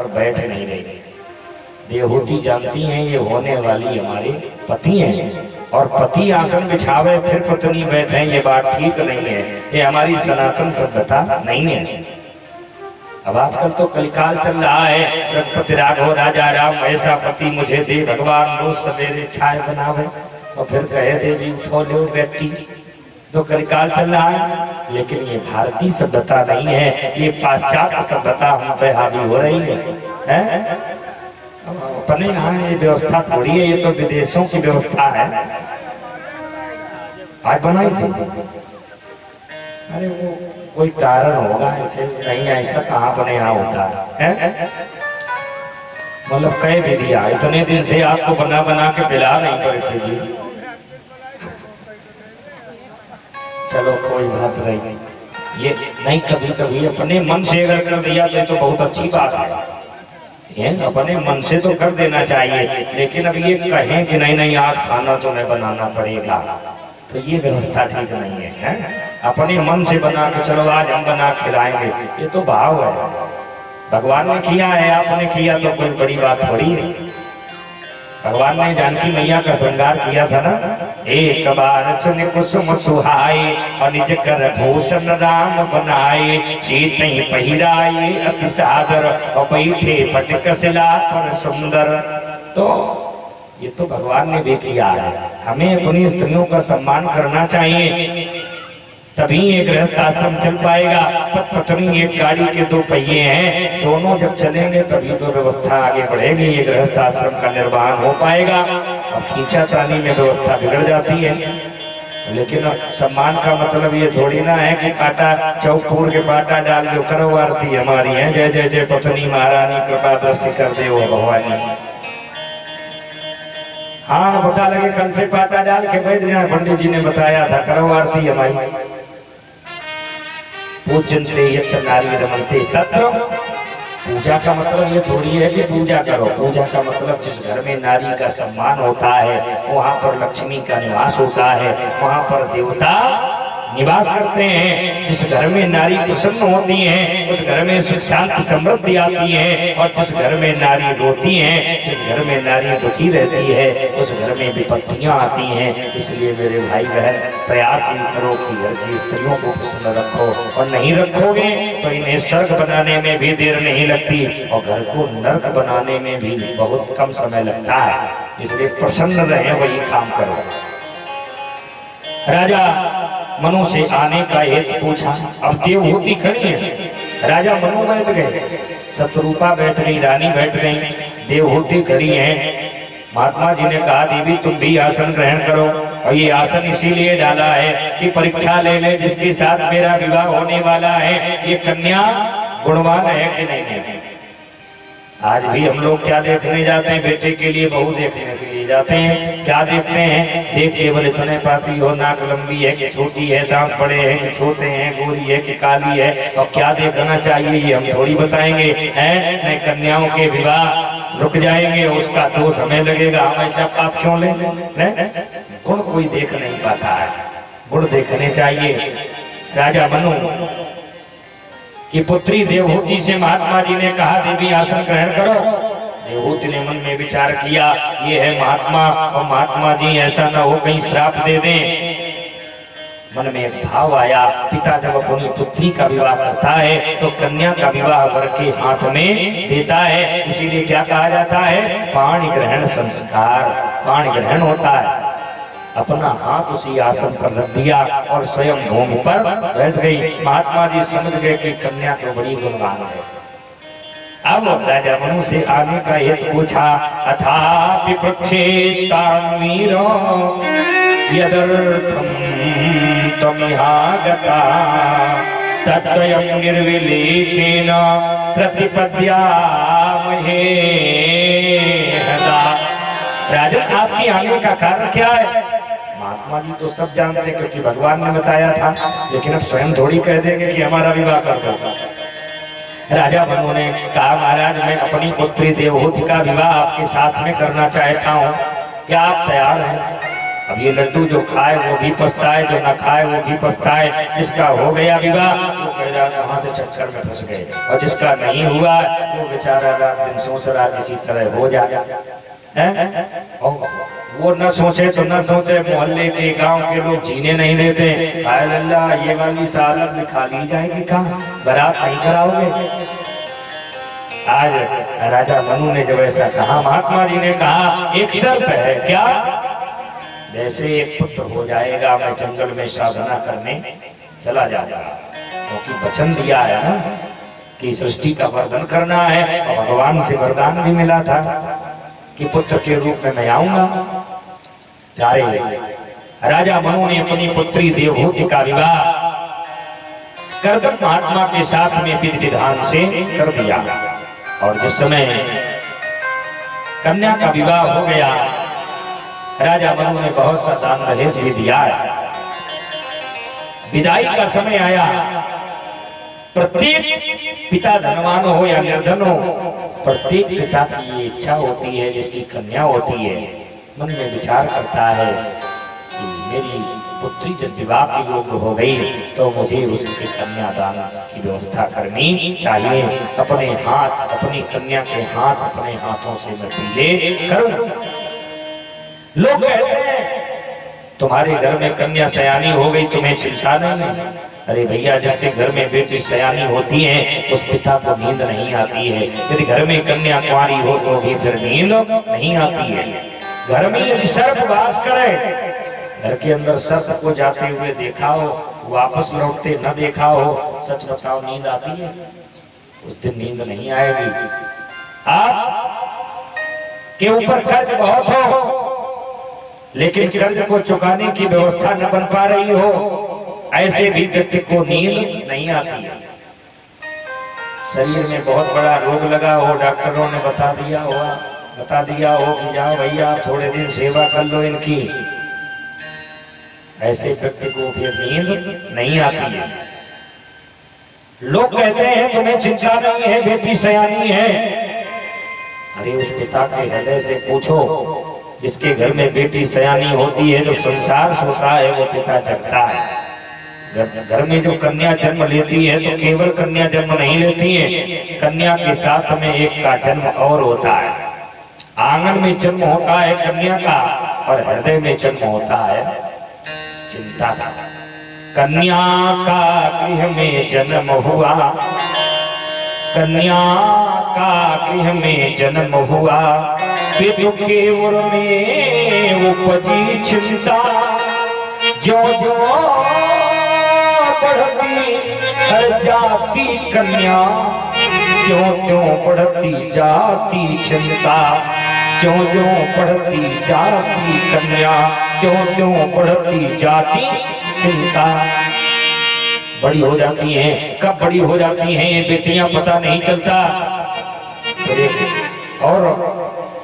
बैठ नहीं रही। देवहूति जानती हैं ये होने वाली हमारे पति हैं, और पति आसन बिछावे फिर पत्नी बैठे, ये बात ठीक नहीं है, ये हमारी सनातन सभ्यता नहीं है। अब आजकल तो कलिकाल चल रहा है, रघुपति राघव राजा राम ऐसा पति मुझे दे, भगवान रोज सवेरे छाए बनावे और फिर कहे देवी उठो लो बेटी, तो कलिकाल चल रहा है। लेकिन ये भारतीय सभ्यता नहीं है, ये पाश्चात्य सभ्यता हम पे हावी हो रही है? अपने यहाँ ये व्यवस्था थोड़ी है, ये तो विदेशों की व्यवस्था है। आज बनाई थी, अरे वो कोई कारण होगा, ऐसे नहीं, ऐसा कहाँ अपने यहाँ होता है? मतलब कह भी दिया, इतने दिन से आपको बना बना के पिला नहीं पड़े जी। चलो कोई बात नहीं, ये नहीं, कभी कभी अपने मन से अगर कर दिया तो ये तो बहुत अच्छी बात है, अपने मन से तो कर देना चाहिए। लेकिन अब ये कहें कि नहीं नहीं आज खाना तुम्हें बनाना पड़ेगा, तो ये व्यवस्था ठीक नहीं है, अपने मन से बना के चलो आज हम बना खिलाएंगे, ये तो भाव है। भगवान ने किया है, आपने किया तो कोई बड़ी बात थोड़ी है। भगवान ने जानकी मैया का श्रृंगार किया था ना, एक बार चुन कुसुम सुहाए और निज कर भूषण राम बनाए, सीतई पहिराए अति सादर और बैठे फटक सिला पर सुंदर। तो ये तो भगवान ने भी किया है, हमें अपनी स्त्रियों का सम्मान करना चाहिए, तभी एक गृहस्थ आश्रम चल पाएगा। पत्नी एक गाड़ी के दो पहिए हैं, दोनों जब चलेंगे तभी तो व्यवस्था आगे बढ़ेगी, ये गृहस्थ आश्रम का निर्वहन हो पाएगा। और खींचातानी में व्यवस्था बिगड़ जाती है। लेकिन सम्मान का मतलब ये थोड़ी ना है कि काटा चौपूर के पाटा डाल दो, करो आरती हमारी है, जय जय जय पत्नी महारानी कृपा दृष्टि कर दे वो भगवानी। हाँ पता लगे कल से पाटा डाल के बैठ जाए, पंडित जी ने बताया था, करो आरती हमारी। पूजनते यत्र नारी रमन्ते तत्र, पूजा का मतलब ये थोड़ी है कि पूजा करो, पूजा का मतलब जिस घर में नारी का सम्मान होता है वहाँ पर लक्ष्मी का निवास होता है, वहाँ पर देवता निवास करते हैं। जिस घर में नारी प्रसन्न होती है उस घर में सुख शांति समृद्धि आती है, और जिस घर में नारी रोती है, जिस घर में नारी दुखी रहती है उस घर में विपत्तियां आती हैं। इसलिए मेरे भाई बहन प्रयास करो कि घर की स्त्रियों को प्रसन्न रखो, और नहीं रखोगे तो इन्हें स्वर्ग बनाने में भी देर नहीं लगती और घर को नर्क बनाने में भी बहुत कम समय लगता है। इसलिए प्रसन्न रहे, वही काम करो। राजा मनु से आने का हेतु पूछा। अब देवहूति खड़ी है, राजा मनु बैठ गए, शत्रुपा बैठ गई, रानी बैठ गई, देवहूति खड़ी है। महात्मा जी ने कहा देवी तुम भी आसन ग्रहण करो, और ये आसन इसीलिए डाला है कि परीक्षा ले ले जिसके साथ मेरा विवाह होने वाला है, ये कन्या गुणवान है कि नहीं है। आज भी हम लोग क्या देखने जाते हैं, बेटे के लिए बहू देखने के लिए जाते हैं, क्या देखते हैं, देख केवल इतने पाती हो, नाक लंबी है कि छोटी है, दांत बड़े हैं कि छोटे हैं, गोरी है कि काली है, और क्या देखना चाहिए ये हम थोड़ी बताएंगे हैं। नहीं, कन्याओं के विवाह रुक जाएंगे, उसका दोष हमें लगेगा, हम ऐसा पाप क्यों लें। गुण कोई देख नहीं पाता है, गुण देखने चाहिए। राजा मनु कि पुत्री देवहूति से महात्मा जी ने कहा देवी आसन ग्रहण करो। देवहूति ने मन में विचार किया ये है महात्मा, और महात्मा जी ऐसा न हो कहीं श्राप दे दें। मन में एक भाव आया, पिता जब अपनी पुत्री का विवाह करता है तो कन्या का विवाह वर के हाथ में देता है, इसीलिए क्या कहा जाता है, पाणी ग्रहण संस्कार, पाणी ग्रहण होता है। अपना हाथ उसी आसन पर रख दिया और स्वयं भूमि पर बैठ गई। महात्मा जी समझ गए कि कन्या तो बड़ी गुणवान है। अब राजा मनु से आने का हेतु पूछा। अथापि पृच्छेत्तान्वीरो यदर्थं त्वमिहागता तद्वयं निर्विलेखेन प्रतिपद्यामहे हदा। राजन आपकी आने का कारण क्या है? महात्मा जी तो सब जानते हैं क्योंकि भगवान ने बताया था, लेकिन अब स्वयं थोड़ी कह देंगे कि हमारा विवाह कर दो। राजा मनु ने कहा महाराज मैं अपनी पुत्री देवहूति का विवाह आपके साथ में करना चाहता हूँ, क्या आप तैयार हैं? अब ये लड्डू जो खाए वो भी पछताए, जो ना खाए वो भी पछताए। जिसका हो गया विवाह वो कह रहा कहाँ से चक्कर में फंस गए, और जिसका नहीं हुआ वो बेचारा रात दिन सोच रहा किसी तरह हो जाए। वो न सोचे तो न सोचे, मोहल्ले के गांव के लोग जीने नहीं देते। हाय अल्लाह, ये वाली सालत में खा ली जाएगी, कहाँ बारात नहीं कराओगे। आज राजा मनु ने जब ऐसा कहा, महात्मा जी ने कहा एक शर्त है। क्या? जैसे एक पुत्र हो जाएगा मैं जंगल में साधना करने चला जाऊंगा, क्योंकि वचन दिया है ना कि सृष्टि का वर्धन करना है, और भगवान से वरदान भी मिला था कि पुत्र के रूप में मैं आऊंगा। प्यारे राजा मनु ने अपनी पुत्री देवहूति का विवाह कर्दम महात्मा के साथ में विधि विधान से कर दिया। और जिस समय कन्या का विवाह हो गया, राजा मनु ने बहुत सा दान दहेज भी दिया। विदाई का समय आया। प्रत्येक पिता धनवान हो या निर्धन हो, प्रत्येक पिता की ये इच्छा होती है, जिसकी कन्या होती है मन में विचार करता है कि मेरी पुत्री जब विवाह के योग्य हो गई तो मुझे उसके कन्यादान की व्यवस्था करनी चाहिए। अपने हाथ, अपनी कन्या के हाथ अपने हाथों से मैं पीले करूं। लोग कहते हैं तुम्हारे घर में कन्या सयानी हो गई, तुम्हें चिंता नहीं। अरे भैया, जिसके घर में बेटी सयानी होती है उस पिता को नींद नहीं आती है। यदि घर में कन्या कुंवारी हो तो भी फिर नींद नहीं आती है। घर में यदि सर्प वास करे, घर के अंदर सर्प को जाते हुए देखा हो, वापस लौटते न देखा हो, सच बताओ नींद आती है? उस दिन नींद नहीं आएगी। आप के ऊपर कर्ज बहुत हो, लेकिन कर्ज को चुकाने की व्यवस्था न बन पा रही हो, ऐसे भी व्यक्ति को नींद नहीं आती है। शरीर में बहुत बड़ा रोग लगा हो, डॉक्टरों ने बता दिया हो कि जाओ भैया थोड़े दिन सेवा कर लो इनकी, ऐसे व्यक्ति को फिर नींद नहीं आती है। लोग कहते हैं तुम्हें चिंता नहीं है, बेटी सयानी है। अरे उस पिता के हृदय से पूछो जिसके घर में बेटी सयानी होती है, जो संसार सोता है वो पिता जगता है। घर में जो कन्या जन्म लेती है तो केवल कन्या जन्म नहीं लेती है, कन्या के साथ में एक का जन्म और होता है। आंगन में जन्म होता है कन्या का, और हृदय में जन्म होता है चिंता का। कन्या का गृह में जन्म हुआ, कन्या का गृह में जन्म हुआ, पितु के उर में उपजी चिंता। जो जो बढ़ती हर जाती कन्या, त्यों त्यों बढ़ती जाती चिंता। ज्यों ज्यों बढ़ती जाती कन्या, त्यों त्यों बढ़ती जाती चिंता। बड़ी हो जाती हैं, कब बड़ी हो जाती हैं ये बेटियां पता नहीं चलता। तो और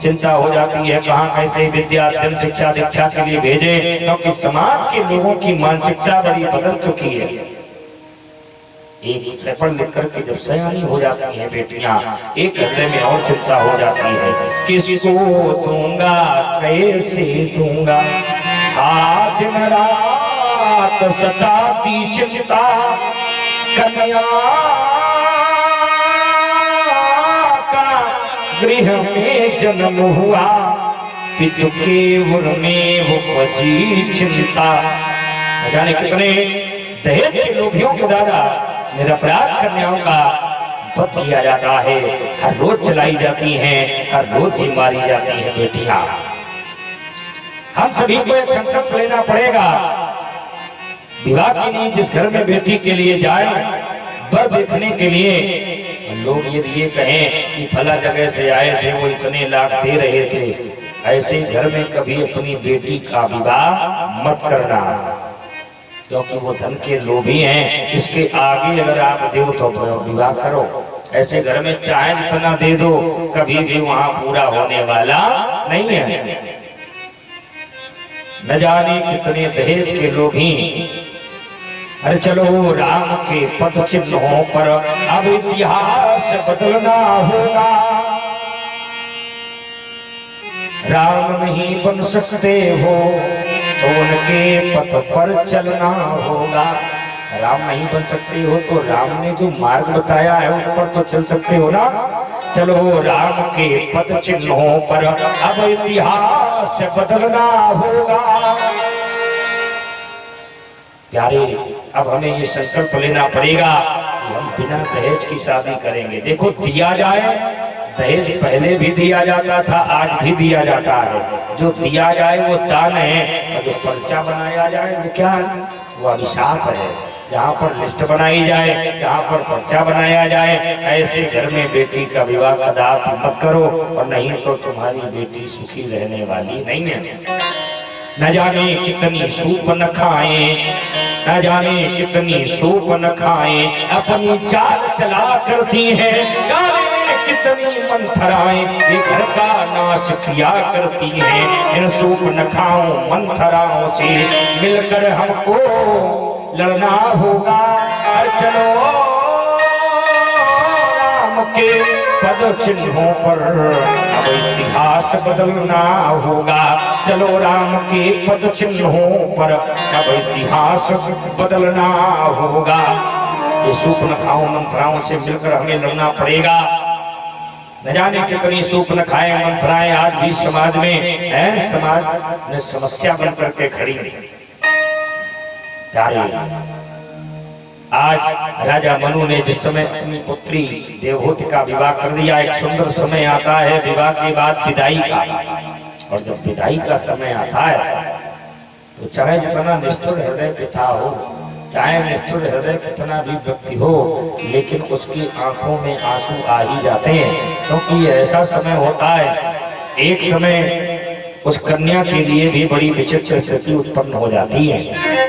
चिंता हो जाती है कहाँ कैसे विद्या अध्ययन शिक्षा दीक्षा के लिए भेजे, क्योंकि समाज के लोगों की मानसिकता बड़ी बदल चुकी है। एक पढ़ लिख करके जब सयानी हो जाती है बेटियां, एक हृदय में और चिंता हो जाती है, किसको दूंगा कैसे दूंगा, हाथ न रात सताती चिंता। कन्या का गृह में जन्म हुआ, पितु के उर में उपजी चिंता। जाने कितने दहेज के लोभियों के द्वारा निरपराध कन्याओं का वध किया जाता है, हर रोज चलाई जाती हैं, हर रोज ही मारी जाती हैं बेटियां। हम सभी को एक संकल्प लेना पड़ेगा, विवाह के लिए जिस घर में बेटी के लिए जाए, वर देखने के लिए लोग यदि ये कहें कि फला जगह से आए थे वो इतने लाख दे रहे थे, ऐसे घर में कभी अपनी बेटी का विवाह मत करना, क्योंकि वो धन के लोभी हैं। इसके आगे अगर आप दो तो विवाह करो, ऐसे घर में चाहे जितना दे दो कभी भी वहां पूरा होने वाला नहीं है। न जाने कितने दहेज के लोभी। अरे चलो राम के पद चिन्हों पर अब इतिहास बदलना होगा, राम नहीं बन सकते हो तो उनके पथ पर चलना होगा। राम नहीं बन सकते हो तो राम ने जो मार्ग बताया है उस पर तो चल सकते हो ना। चलो राम के पद चिन्हों पर अब इतिहास बदलना होगा। प्यारे, अब हमें ये संकल्प लेना पड़ेगा कि हम बिना दहेज की शादी करेंगे। देखो दिया जाए, दहेज पहले भी दिया जाता था, आज भी दिया जाता है। जो दिया जाए वो दान है, और जो पर्चा बनाया जाए वो क्या है? वो अभिशाप है। जहाँ पर लिस्ट बनाई जाए, जहाँ पर पर्चा बनाया जाए, ऐसे घर में बेटी का विवाह कदापि मत करो, और नहीं तो तुम्हारी बेटी सुखी रहने वाली नहीं है। न जाने कितनी सूप न खाए, न जाने कितनी सूप न खाए, अपनी चाल चला करती है। कितनी मंथराएं ये घर का नाश किया करती हैं। इन सूप न खाओ मंथराओं से मिलकर हमको लड़ना होगा। और चलो राम के पद चिन्हों पर अब इतिहास बदलना होगा। चलो राम के पद चिन्हों पर अब इतिहास बदलना होगा। ये सूप न खाओ मंथराओं से मिलकर हमें लड़ना पड़ेगा। न जाने कितनी सूप न खाए मंथराएं आज भी समाज में है, समाज में समस्या बन करके खड़ी है। आज राजा मनु ने जिस समय अपनी पुत्री देवहूति का विवाह कर दिया, एक सुंदर समय आता है विवाह के बाद विदाई का। और जब विदाई का समय आता है तो चाहे जितना निष्ठुर हृदय पिता हो, चाहे निष्ठुर हृदय कितना भी व्यक्ति हो, लेकिन उसकी आंखों में आंसू आ ही जाते हैं। क्योंकि ऐसा समय होता है, एक समय उस कन्या के लिए भी बड़ी विचित्र स्थिति उत्पन्न हो जाती है।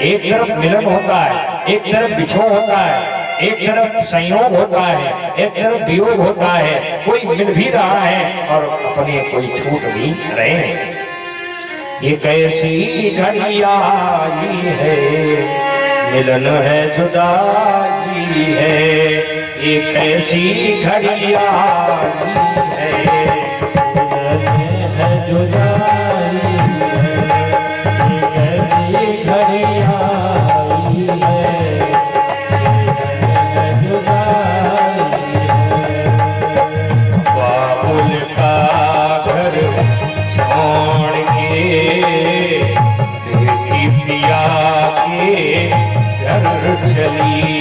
एक तरफ मिलन होता है, एक तरफ बिछोह होता है, एक तरफ संयोग होता है, एक तरफ वियोग होता है। कोई मिल भी रहा है और अपने कोई छूट भी रहे हैं। ये कैसी घड़ी आई है, मिलन है जुदाई है। ये कैसी घड़ी आई है, मिलन है जुदाई है। ये कैसी घड़ी आई है, मिलन है जुदाई है। बाबुल का घर छोड़ के बेटी पिया के घर चली,